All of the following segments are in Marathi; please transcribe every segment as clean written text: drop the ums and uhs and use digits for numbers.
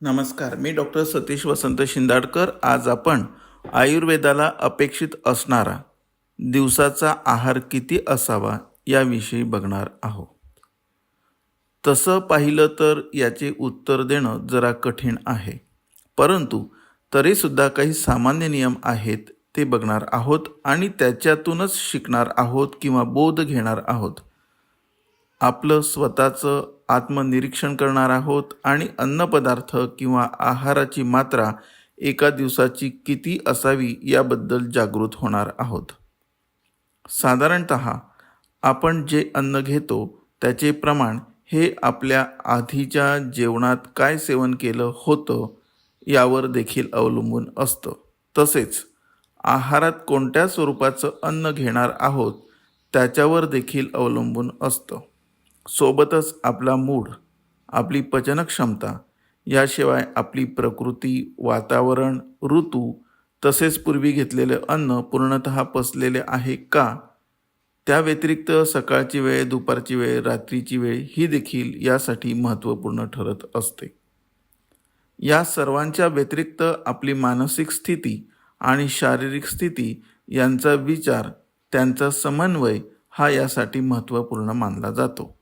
नमस्कार, मी डॉक्टर सतीश वसंत शिंदाडकर. आज आपण आयुर्वेदाला अपेक्षित असणारा दिवसाचा आहार किती असावा याविषयी बघणार आहोत. तसं पाहिलं तर याचे उत्तर देणं जरा कठीण आहे, परंतु तरीसुद्धा काही सामान्य नियम आहेत ते बघणार आहोत आणि त्याच्यातूनच शिकणार आहोत किंवा बोध घेणार आहोत. आपलं स्वतःचं आत्मनिरीक्षण करणार आहोत आणि अन्नपदार्थ किंवा आहाराची मात्रा एका दिवसाची किती असावी याबद्दल जागृत होणार आहोत. साधारणत आपण जे अन्न घेतो त्याचे प्रमाण हे आपल्या आधीच्या जेवणात काय सेवन केलं होतं यावर देखील अवलंबून असतं. तसेच आहारात कोणत्या स्वरूपाचं अन्न घेणार आहोत त्याच्यावर देखील अवलंबून असतं. सोबतच आपला मूड, आपली पचनक्षमता, याशिवाय आपली प्रकृती, वातावरण, ऋतू, तसेच पूर्वी घेतलेले अन्न पूर्णतः पचलेले आहे का, त्या व्यतिरिक्त सकाळची वेळ, दुपारची वेळ, रात्रीची वेळ ही देखील यासाठी महत्त्वपूर्ण ठरत असते. या सर्वांच्या व्यतिरिक्त आपली मानसिक स्थिती आणि शारीरिक स्थिती यांचा विचार, त्यांचा समन्वय हा यासाठी महत्त्वपूर्ण मानला जातो.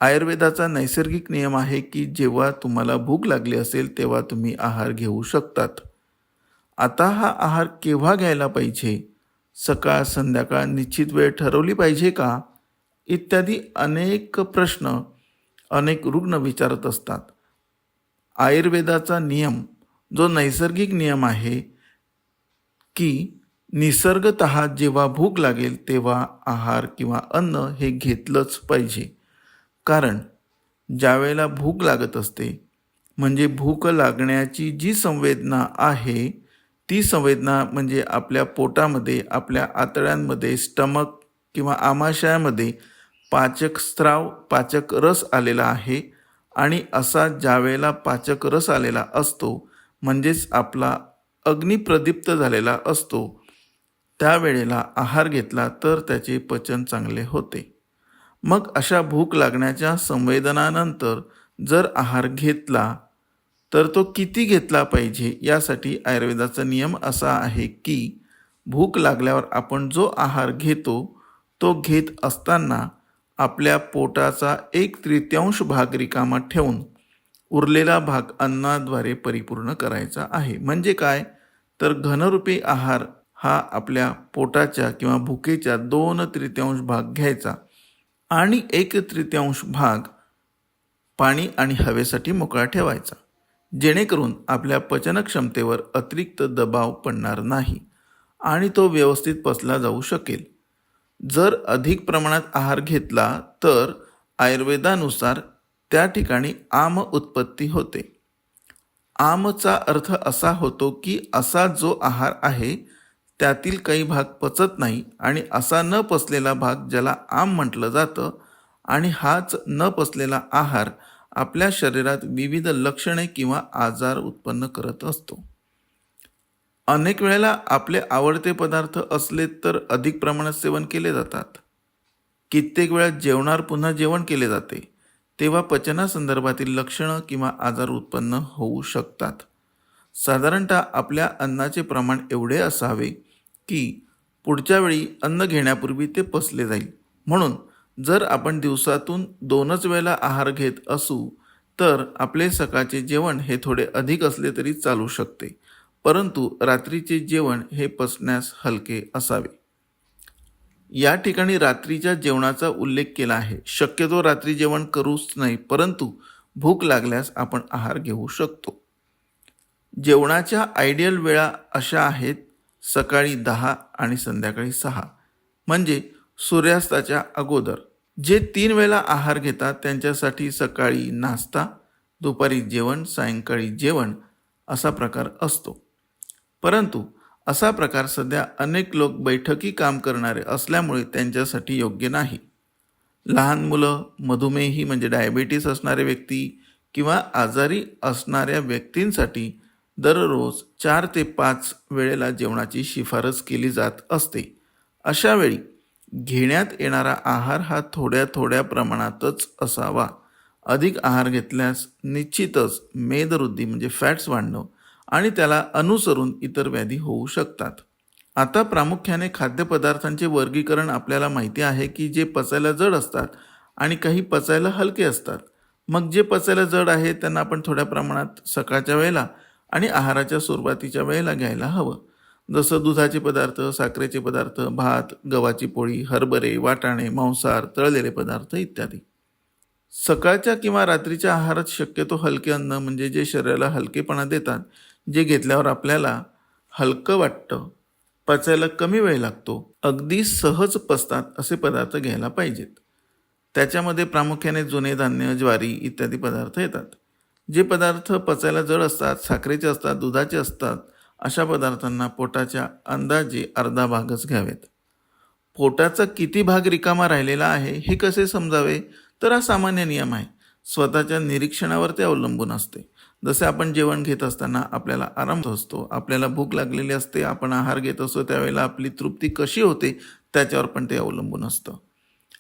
आयुर्वेदाचा नैसर्गिक नियम आहे की जेव्हा तुम्हाला भूक लागली असेल तेव्हा तुम्ही आहार घेऊ शकतात. आता हा आहार केव्हा घ्यायला पाहिजे, सकाळ संध्याकाळ निश्चित वेळ ठरवली पाहिजे का, इत्यादी अनेक प्रश्न अनेक रुग्ण विचारत असतात. आयुर्वेदाचा नियम जो नैसर्गिक नियम आहे की निसर्गतः जेव्हा भूक लागेल तेव्हा आहार किंवा अन्न हे घेतलंच पाहिजे. कारण ज्यावेळेला भूक लागत असते म्हणजे भूक लागण्याची जी संवेदना आहे ती संवेदना म्हणजे आपल्या पोटामध्ये, आपल्या आतड्यांमध्ये, स्टमक किंवा आमाशयामध्ये पाचक स्त्राव, पाचक रस आलेला आहे आणि असा ज्यावेळेला पाचक रस आलेला असतो म्हणजेच आपला अग्नी प्रदीप्त झालेला असतो, त्यावेळेला आहार घेतला तर त्याचे पचन चांगले होते. मग अशा भूक लागण्याच्या संवेदनानंतर जर आहार घेतला तर तो किती घेतला पाहिजे यासाठी आयुर्वेदाचा नियम असा आहे की भूक लागल्यावर आपण जो आहार घेतो तो घेत असताना आपल्या पोटाचा 1/3 भाग रिकामा ठेवून उरलेला भाग अन्नाद्वारे परिपूर्ण करायचा आहे. म्हणजे काय तर घनरूपी आहार हा आपल्या पोटाच्या किंवा भुकेच्या 2/3 भाग घ्यायचा आणि 1/3 भाग पाणी आणि हवेसाठी मोकळा ठेवायचा, जेणेकरून आपल्या पचनक्षमतेवर अतिरिक्त दबाव पडणार नाही आणि तो व्यवस्थित पचला जाऊ शकेल. जर अधिक प्रमाणात आहार घेतला तर आयुर्वेदानुसार त्या ठिकाणी आम उत्पत्ती होते. आमचा अर्थ असा होतो की असा जो आहार आहे त्यातील काही भाग पचत नाही आणि असा न पचलेला भाग ज्याला आम म्हटलं जातं आणि हाच न पचलेला आहार आपल्या शरीरात विविध लक्षणे किंवा आजार उत्पन्न करत असतो. अनेक वेळेला आपले आवडते पदार्थ असले तर अधिक प्रमाणात सेवन केले जातात. कित्येक वेळा जेवणावर पुन्हा जेवण केले जाते तेव्हा पचनासंदर्भातील लक्षणं किंवा आजार उत्पन्न होऊ शकतात. साधारणतः आपल्या अन्नाचे प्रमाण एवढे असावे की पुढच्या वेळी अन्न घेण्यापूर्वी ते पचले जाईल. म्हणून जर आपण दिवसातून 2च वेळेला आहार घेत असू तर आपले सकाळचे जेवण हे थोडे अधिक असले तरी चालू शकते, परंतु रात्रीचे जेवण हे पचण्यास हलके असावे. या ठिकाणी रात्रीच्या जेवणाचा उल्लेख केला आहे. शक्यतो रात्री जेवण करूच नाही, परंतु भूक लागल्यास आपण आहार घेऊ शकतो. जेवणाच्या आयडियल वेळा अशा आहेत सकाळी 10 आणि संध्याकाळी 6 म्हणजे सूर्यास्ताच्या अगोदर. जे 3 वेळेला आहार घेतात त्यांच्यासाठी सकाळी नाश्ता, दुपारी जेवण, सायंकाळी जेवण असा प्रकार असतो. परंतु असा प्रकार सध्या अनेक लोक बैठकी काम करणारे असल्यामुळे त्यांच्यासाठी योग्य नाही. लहान मुलं, मधुमेही म्हणजे डायबिटीस असणारे व्यक्ती किंवा आजारी असणाऱ्या व्यक्तींसाठी दररोज 4 ते 5 वेळेला जेवणाची शिफारस केली जात असते. अशा वेळी घेण्यात येणारा आहार हा थोड्या थोड्या प्रमाणातच असावा अधिक आहार घेतल्यास निश्चितच मेदवृद्धी म्हणजे फॅट्स वाढणं आणि त्याला अनुसरून इतर व्याधी होऊ शकतात. आता प्रामुख्याने खाद्यपदार्थांचे वर्गीकरण आपल्याला माहिती आहे की जे पचायला जड असतात आणि काही पचायला हलके असतात. मग जे पचायला जड आहे त्यांना आपण थोड्या प्रमाणात सकाळच्या वेळेला आणि आहाराच्या सुरुवातीच्या वेळेला घ्यायला हवं. जसं दुधाचे पदार्थ, साखरेचे पदार्थ, भात, गव्हाची पोळी, हरभरे, वाटाणे, मांसाहार, तळलेले पदार्थ इत्यादी. सकाळच्या किंवा रात्रीच्या आहारात शक्यतो हलके अन्न म्हणजे जे शरीराला हलकेपणा देतात, जे घेतल्यावर आपल्याला हलकं वाटतं, पचायला कमी वेळ लागतो, अगदी सहज पचतात असे पदार्थ घ्यायला पाहिजेत. त्याच्यामध्ये प्रामुख्याने जुने धान्य, ज्वारी इत्यादी पदार्थ येतात. जे पदार्थ पचायला जड असतात, साखरेचे असतात, दुधाचे असतात, अशा पदार्थांना पोटाच्या अंदाजे अर्धा भागच घ्यावेत. पोटाचा किती भाग रिकामा राहिलेला आहे हे कसे समजावे? तर हा सामान्य नियम आहे. स्वतःच्या निरीक्षणावर ते अवलंबून असते. जसे आपण जेवण घेत असताना आपल्याला आराम असतो, आपल्याला भूक लागलेली असते, आपण आहार घेत असतो त्यावेळेला आपली तृप्ती कशी होते त्याच्यावर पण ते अवलंबून असतं.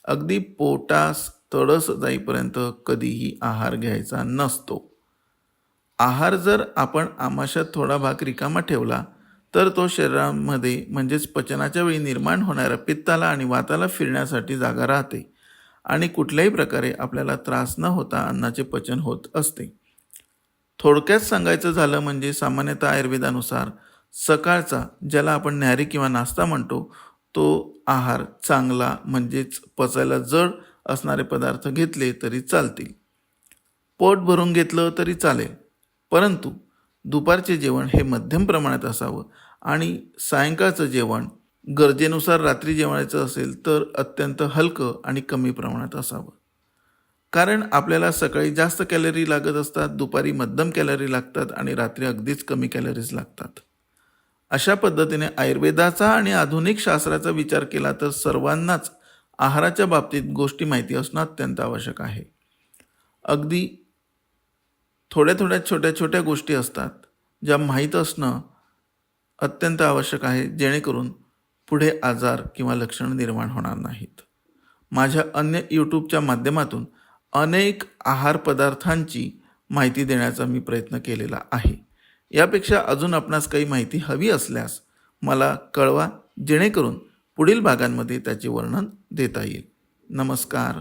अगदी पोटास तडस जाईपर्यंत कधीही आहार घ्यायचा नसतो. आहार जर आपण आमाशात थोडा भाग रिकामा ठेवला तर तो शरीरामध्ये म्हणजेच पचनाच्या वेळी निर्माण होणाऱ्या पित्ताला आणि वाताला फिरण्यासाठी जागा राहते आणि कुठल्याही प्रकारे आपल्याला त्रास न होता अन्नाचे पचन होत असते. थोडक्यात सांगायचं झालं म्हणजे सामान्यतः आयुर्वेदानुसार सकाळचा, ज्याला आपण न्याहारी किंवा नाश्ता म्हणतो, तो आहार चांगला म्हणजेच पचायला जड असणारे पदार्थ घेतले तरी चालतील. पोट भरून घेतलं तरी चालेल, परंतु दुपारचे जेवण हे मध्यम प्रमाणात असावं आणि सायंकाळचं जेवण गरजेनुसार रात्री जेवायचं असेल तर अत्यंत हलकं आणि कमी प्रमाणात असावं. कारण आपल्याला सकाळी जास्त कॅलरी लागत असतात, दुपारी मध्यम कॅलरी लागतात आणि रात्री अगदीच कमी कॅलरीज लागतात. अशा पद्धतीने आयुर्वेदाचा आणि आधुनिक शास्त्राचा विचार केला तर सर्वांनाच आहाराच्या बाबतीत गोष्टी माहिती असणं अत्यंत आवश्यक आहे. अगदी थोड्या छोट्या छोट्या गोष्टी असतात ज्या माहीत असणं अत्यंत आवश्यक आहे, जेणेकरून पुढे आजार किंवा लक्षणं निर्माण होणार नाहीत. माझ्या अन्य यूट्यूबच्या माध्यमातून अनेक आहार पदार्थांची माहिती देण्याचा मी प्रयत्न केलेला आहे. यापेक्षा अजून आपणास काही माहिती हवी असल्यास मला कळवा, जेणेकरून पुढील भागांमध्ये त्याचे वर्णन देता येईल. नमस्कार.